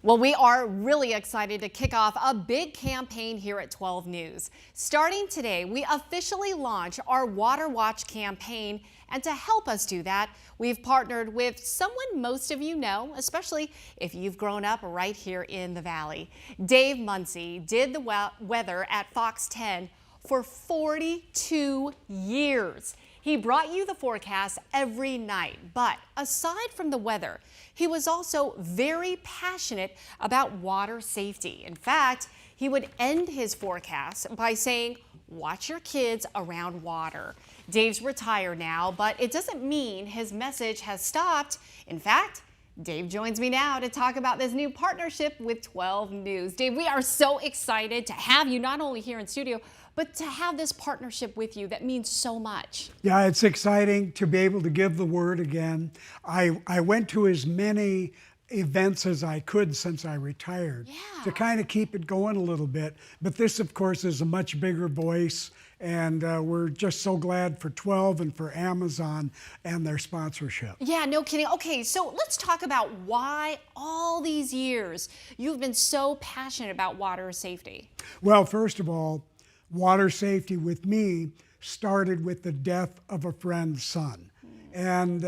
Well, we are really excited to kick off a big campaign here at 12 News. Starting today, we officially launch our Water Watch campaign. And to help us do that, we've partnered with someone most of you know, especially if you've grown up right here in the Valley. Dave Munsey did the weather at Fox 10 for 42 years. He brought you the forecast every night, but aside from the weather, he was also very passionate about water safety. In fact, he would end his forecast by saying, "Watch your kids around water." Dave's retired now, but it doesn't mean his message has stopped. In fact, Dave joins me now to talk about this new partnership with 12 News. Dave, we are so excited to have you not only here in studio, but to have this partnership with you that means so much. Yeah, it's exciting to be able to give the word again. I went to as many events as I could since I retired to kind of keep it going a little bit. But this, of course, is a much bigger voice. And we're just so glad for 12 and for Amazon and their sponsorship. Yeah, no kidding. Okay, so let's talk about why all these years you've been so passionate about water safety. Well, first of all, water safety with me started with the death of a friend's son. And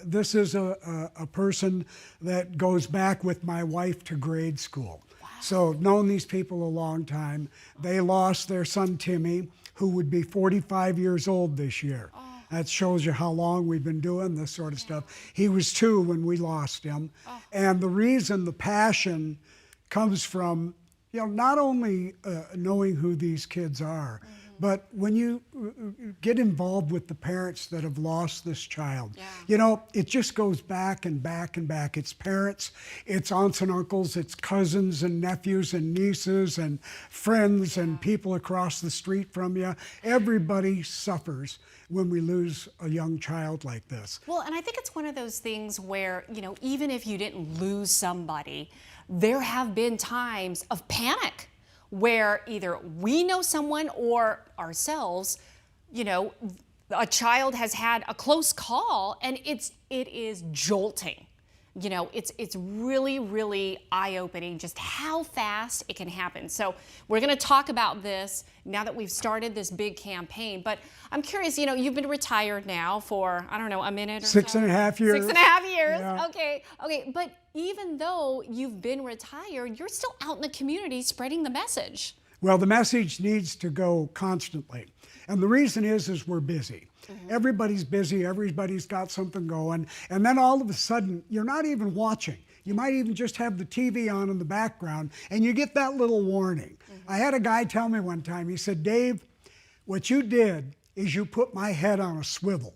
this is a person that goes back with my wife to grade school. Wow. So known these people a long time. They lost their son, Timmy, who would be 45 years old this year. Oh. That shows you how long we've been doing this sort of stuff. He was 2 when we lost him. Oh. And the reason, the passion comes from, you know, not only knowing who these kids are, but when you get involved with the parents that have lost this child, you know, it just goes back and back and back. It's parents, it's aunts and uncles, it's cousins and nephews and nieces and friends and people across the street from you. Everybody suffers when we lose a young child like this. Well, and I think it's one of those things where, you know, even if you didn't lose somebody, there have been times of panic where either we know someone or ourselves, you know, a child has had a close call, and it is jolting. You know, it's really, really eye-opening just how fast it can happen. So we're going to talk about this now that we've started this big campaign. But I'm curious, you know, you've been retired now for, I don't know, a minute or so? 6.5 years. 6.5 years. Yeah. Okay. But even though you've been retired, you're still out in the community spreading the message. Well, the message needs to go constantly. And the reason is we're busy. Everybody's busy, everybody's got something going, and then all of a sudden, you're not even watching. You might even just have the TV on in the background, and you get that little warning. I had a guy tell me one time, he said, "Dave, what you did is you put my head on a swivel."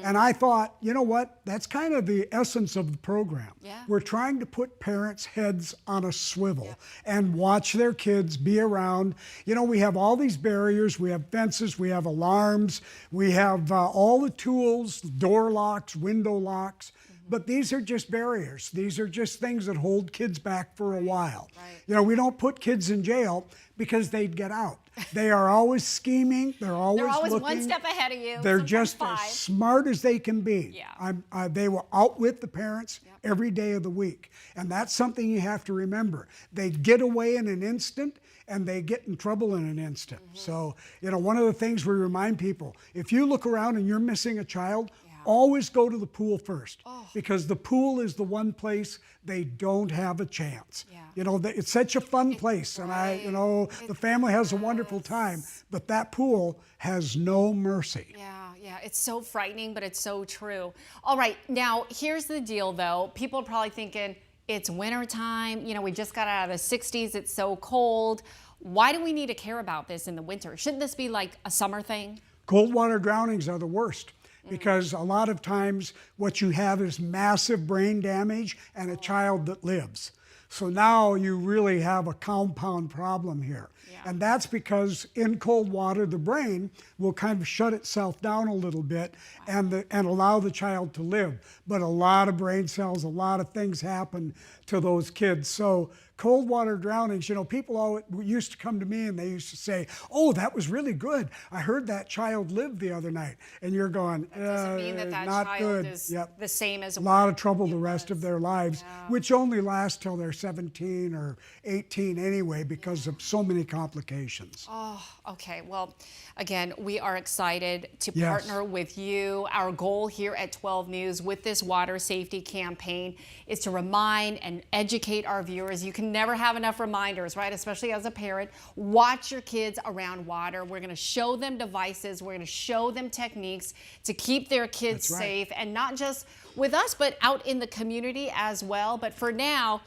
And I thought, you know what? That's kind of the essence of the program. Yeah. We're trying to put parents' heads on a swivel and watch their kids be around. You know, we have all these barriers. We have fences. We have alarms. We have all the tools, door locks, window locks. But these are just barriers. These are just things that hold kids back for a while. You know, we don't put kids in jail because they'd get out. They are always scheming. They're always looking. One step ahead of you. They're just as smart as they can be. Yeah. They will outwit the parents every day of the week. And that's something you have to remember. They get away in an instant, and they get in trouble in an instant. So, you know, one of the things we remind people, if you look around and you're missing a child, always go to the pool first, because the pool is the one place they don't have a chance. You know, it's such a fun place, and you know, the family has a wonderful time, but that pool has no mercy. Yeah, it's so frightening, but it's so true. All right, now here's the deal though. People are probably thinking, it's winter time, you know, we just got out of the 60s, it's so cold. Why do we need to care about this in the winter? Shouldn't this be like a summer thing? Cold water drownings are the worst, because a lot of times what you have is massive brain damage and a child that lives. So now you really have a compound problem here. And that's because in cold water, the brain will kind of shut itself down a little bit and allow the child to live. But a lot of brain cells, a lot of things happen to those kids. So cold water drownings, you know, people always used to come to me and they used to say, "Oh, that was really good. I heard that child lived the other night." And you're going, that doesn't mean that not child good. is the same as a lot of trouble the rest of their lives, which only lasts till they're 17 or 18 anyway because of so many complications. Oh, okay. Well, again, we are excited to Yes. partner with you. Our goal here at 12 News with this water safety campaign is to remind and educate our viewers. You can never have enough reminders, right? Especially as a parent. Watch your kids around water. We're going to show them devices. We're going to show them techniques to keep their kids That's right. safe, and not just with us, but out in the community as well. But for now,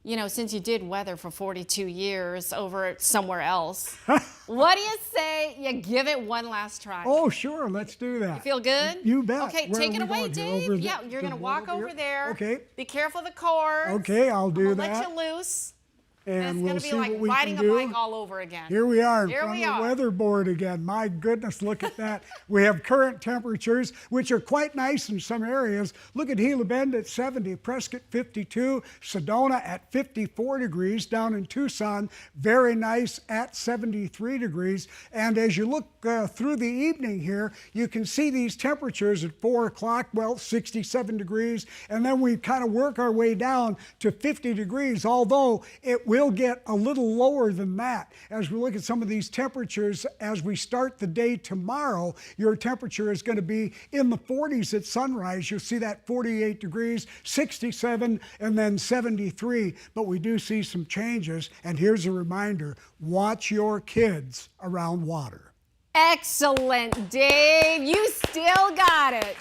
you know, since you did weather for 42 years over somewhere else, what do you say you give it one last try? Oh, sure, let's do that. You feel good? You bet. Okay, Where take are it we away, going here? Dave. Over the- Yeah, you're going to the walk wall over here? there. Okay. Be careful of the cords. Okay, I'll do I'm gonna that. let you loose. And it's we'll going to see be like what we riding can a do. bike all over again. Here we are in Here front we of the are. weather board again. My goodness, look at that. We have current temperatures, which are quite nice in some areas. Look at Gila Bend at 70, Prescott 52, Sedona at 54 degrees, down in Tucson, very nice at 73 degrees. And as you look through the evening here, you can see these temperatures at 4 o'clock, well, 67 degrees. And then we kind of work our way down to 50 degrees, although it will get a little lower than that. As we look at some of these temperatures, as we start the day tomorrow, your temperature is going to be in the 40s at sunrise. You'll see that 48 degrees, 67, and then 73. But we do see some changes. And here's a reminder, watch your kids around water. Excellent, Dave. You still got it.